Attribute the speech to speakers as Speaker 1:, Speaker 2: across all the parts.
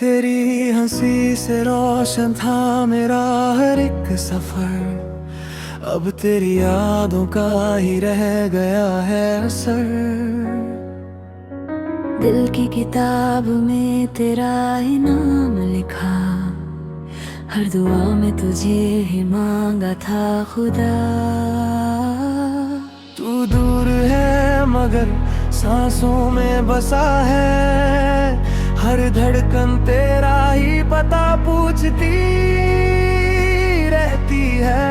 Speaker 1: तेरी हंसी से रोशन था मेरा हर एक सफर। अब तेरी यादों का ही रह गया है असर।
Speaker 2: दिल की किताब में तेरा ही नाम लिखा, हर दुआ में तुझे ही मांगा था खुदा।
Speaker 1: तू दूर है मगर सांसों में बसा है, हर धड़कन तेरा ही पता पूछती रहती है।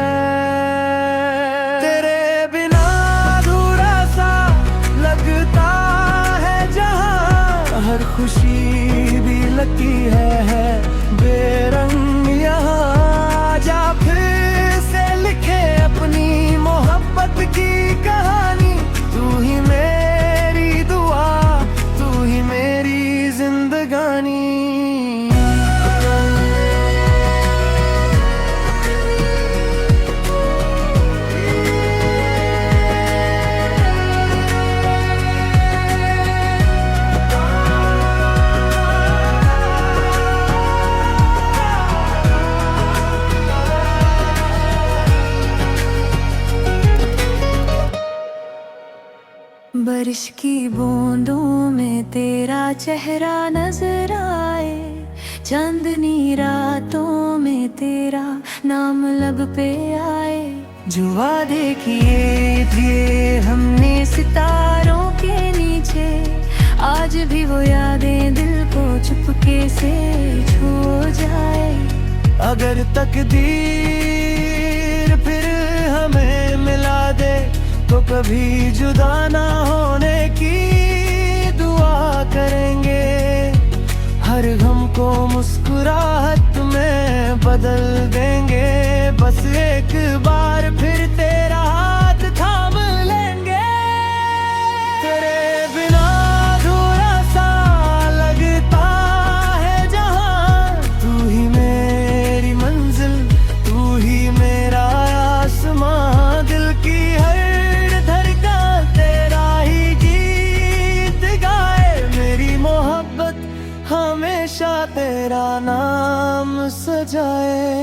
Speaker 1: तेरे बिना अधूरा सा लगता है जहां, हर खुशी भी लगती है बेरंग यहाँ। जा फिर से लिखे अपनी मोहब्बत की कहानी, तू ही मेरी दुआ, तू ही मेरी जिंदगानी।
Speaker 2: बारिश की बूंदों में तेरा चेहरा नजर आए, चांदनी रातों में तेरा नाम लब पे आए।
Speaker 1: जो वादे किए थे हमने सितारों के नीचे,
Speaker 2: आज भी वो यादें दिल को चुपके से छू जाए।
Speaker 1: अगर तकदीर फिर हमें मिला दे तो कभी जुदा ना होने की दुआ करेंगे। हर गम को मुस्कुराहट में बदल देंगे, बस एक बार फिर तेरा हाथ थाम लेंगे। तेरे बिना अधूरा सा लगता है जहां, तू ही मेरी मंजिल, तू ही मेरा आसमां। दिल की हर हमेशा तेरा नाम सजाए।